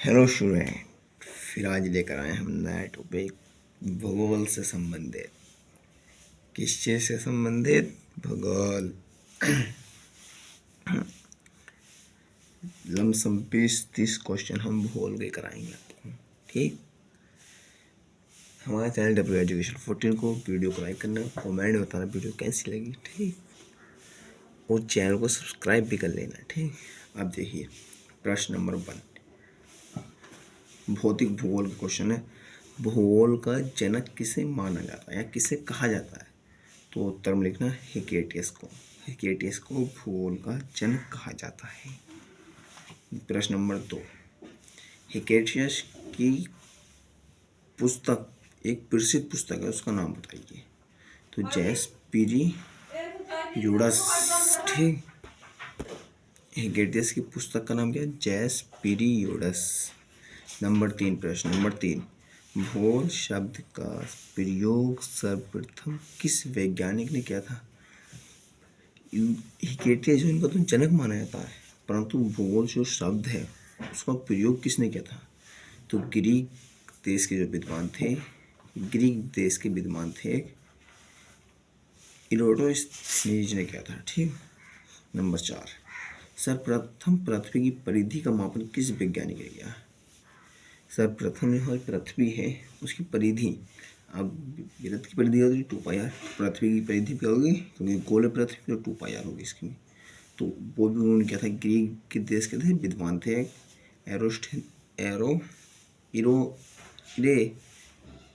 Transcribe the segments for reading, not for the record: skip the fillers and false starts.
Hello student, फिर आज लेकर आए हम नया टॉपिक भूगोल से संबंधित। किस चीज़ से संबंधित? भूगोल। लमसम 20-30 क्वेश्चन हम भूगोल के कराएंगे आपको। ठीक, हमारे चैनल WEducation14 को वीडियो को लाइक करना, कमेंट में बताना वीडियो कैसी लगी। ठीक, और चैनल को सब्सक्राइब भी कर लेना। ठीक, अब देखिए प्रश्न नंबर 1 भौतिक भूगोल का क्वेश्चन है। भूगोल का जनक किसे माना जाता है या किसे कहा जाता है? तो उत्तर में लिखना हिकेटियस को। हिकेटियस को भूगोल का जनक कहा जाता है। प्रश्न नंबर 2 हिकेटियस की पुस्तक, एक प्रसिद्ध पुस्तक है, उसका नाम बताइए। तो जैस पीरियोडस। ठीक, हिकेटियस की पुस्तक का नाम क्या है? जैस पीरियोडस। नंबर 3 प्रश्न नंबर 3 भूगोल शब्द का प्रयोग सर्वप्रथम किस वैज्ञानिक ने किया था? हिकेटियस जो इनका तो जनक माना जाता है, परंतु भूगोल जो शब्द है उसका प्रयोग किसने किया था? तो ग्रीक देश के जो विद्वान थे, ग्रीक देश के विद्वान थे इरोडोस्थनीज ने किया था। ठीक, नंबर 4 सर्वप्रथम पृथ्वी की परिधि का मापन किस वैज्ञानिक ने किया? सर्वप्रथम जो हमारी पृथ्वी है उसकी परिधि, अब विरत की परिधि होगी 2πr, पृथ्वी की परिधि क्या होगी? क्योंकि गोल है पृथ्वी तो 2πr होगी इसकी। तो वो भी उन्होंने क्या था, ग्रीक के देश के थे विद्वान थे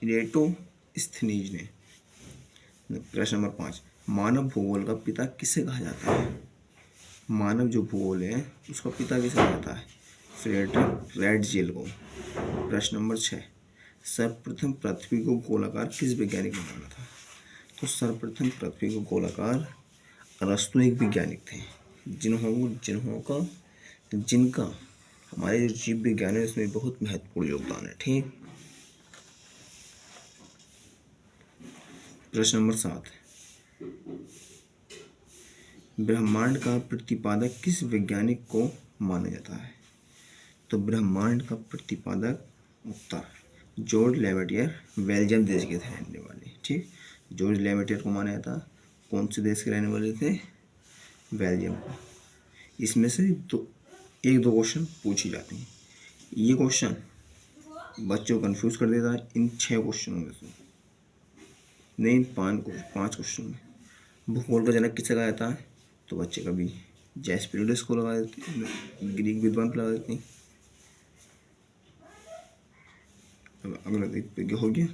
इरेटोस्थनीज ने। प्रश्न नंबर 5 मानव भूगोल का पिता किसे कहा जाता है? मानव जो भूगोल है उसका पिता किसे कहा जाता है? फ्रेडरिक रैटजेल को। प्रश्न नंबर 6 सर्वप्रथम पृथ्वी को गोलाकार किस वैज्ञानिक ने माना था? तो सर्वप्रथम पृथ्वी को गोलाकार अरस्तु एक वैज्ञानिक थे, जिनका हमारे जो जीव विज्ञान है उसमें बहुत महत्वपूर्ण योगदान है। ठीक, प्रश्न नंबर 7 ब्रह्मांड का प्रतिपादक किस वैज्ञानिक को माना जाता है? तो ब्रह्मांड का प्रतिपादक उत्तर जॉर्ज लेमेटियर, बेल्जियम देश के थे रहने वाले। ठीक, जॉर्ज लेमेटियर को माना जाता। कौन से देश के रहने वाले थे? बेल्जियम को। इसमें से एक दो क्वेश्चन पूछी जाती हैं। ये क्वेश्चन बच्चों को कंफ्यूज कर देता है इन 6 क्वेश्चनों में से, नहीं 5 क्वेश्चन में। भूगोल का जनक किसे कहा जाता है? तो बच्चे कभी जैस पीरियडस को लगा देते, ग्रीक विद्वान को लगा देते हैं। अब अगला देखते हो गया।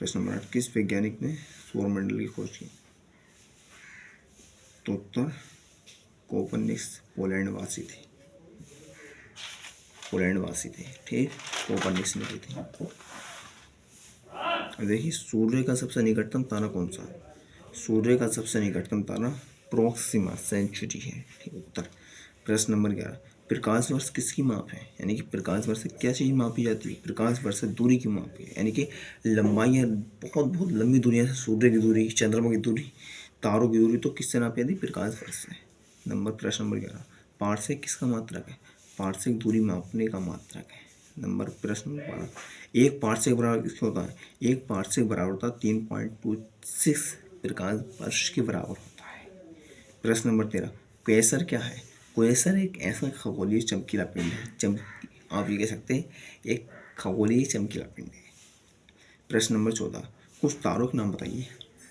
प्रश्न नंबर 8 किस वैज्ञानिक ने सौरमंडल की खोज की? तो उत्तर कोपरनिकस पोलैंड वासी थे। ठीक, कोपरनिकस ने की थी। देखिए सूर्य का सबसे निकटतम तारा कौन सा है? सूर्य का सबसे निकटतम तारा प्रोक्सिमा सेंचुरी है। ठीक, उत्तर। प्रश्न नंबर 11 प्रकाश वर्ष किसकी माप है? यानी कि प्रकाश वर्ष से क्या चीज़ मापी जाती है? प्रकाश वर्ष से दूरी की माप है, यानी कि लंबाई है, बहुत लंबी दूरियां से सूर्य की दूरी, चंद्रमा की दूरी, तारों की दूरी, तो किससे नापी जाती है? प्रकाश वर्ष से। प्रश्न नंबर 11 पार्सेक किसका मात्रक है? पार्सेक दूरी मापने का मात्रक है। प्रश्न नंबर 12 एक पार्सेक बराबर किसका होता है? एक पार्सेक बराबर होता है 3.26 प्रकाश वर्ष के बराबर होता है। प्रश्न नंबर 13 क्वेसर क्या है? क्वेसर एक ऐसा खगोलीय चमकीला पिंड है, आप ये कह सकते हैं एक खगोलीय चमकीला पिंड है। प्रश्न नंबर 14 कुछ तारों के नाम बताइए।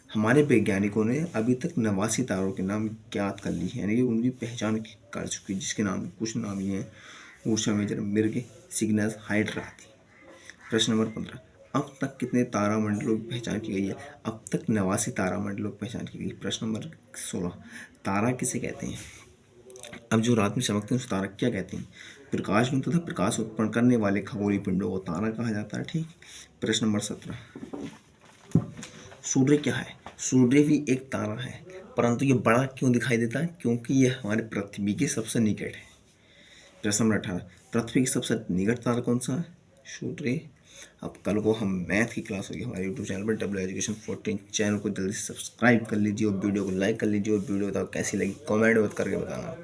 हमारे वैज्ञानिकों ने अभी तक 89 तारों के नाम ज्ञात कर ली है, यानी कि उनकी पहचान कर चुकी, जिसके नाम कुछ नाम ये हैं ऊर्जा मेजर, मिर्ग, सिग्नस, हाइड्रा आदि। प्रश्न नंबर 15 अब तक कितने तारामंडलों की पहचान की गई है? अब तक 89 तारामंडलों की पहचान की गई। प्रश्न नंबर 16 तारा किसे कहते हैं? अब जो रात में चमकते हैं उस तारा क्या कहते हैं? प्रकाश में तथा प्रकाश उत्पन्न करने वाले खगोलीय पिंडों को तारा कहा जाता है। ठीक, प्रश्न नंबर 17 सूर्य क्या है? सूर्य भी एक तारा है, परंतु ये बड़ा क्यों दिखाई देता है? क्योंकि ये हमारे पृथ्वी के सबसे निकट है। प्रश्न नंबर 18 पृथ्वी की सबसे निकट तारा कौन सा है? सूर्य। अब कल को हम मैथ की क्लास होगी हमारे यूट्यूब चैनल पर WEducation14। चैनल को जल्दी से सब्सक्राइब कर लीजिए और वीडियो को लाइक कर लीजिए, और वीडियो बताओ कैसी लगी, कमेंट करके बताना।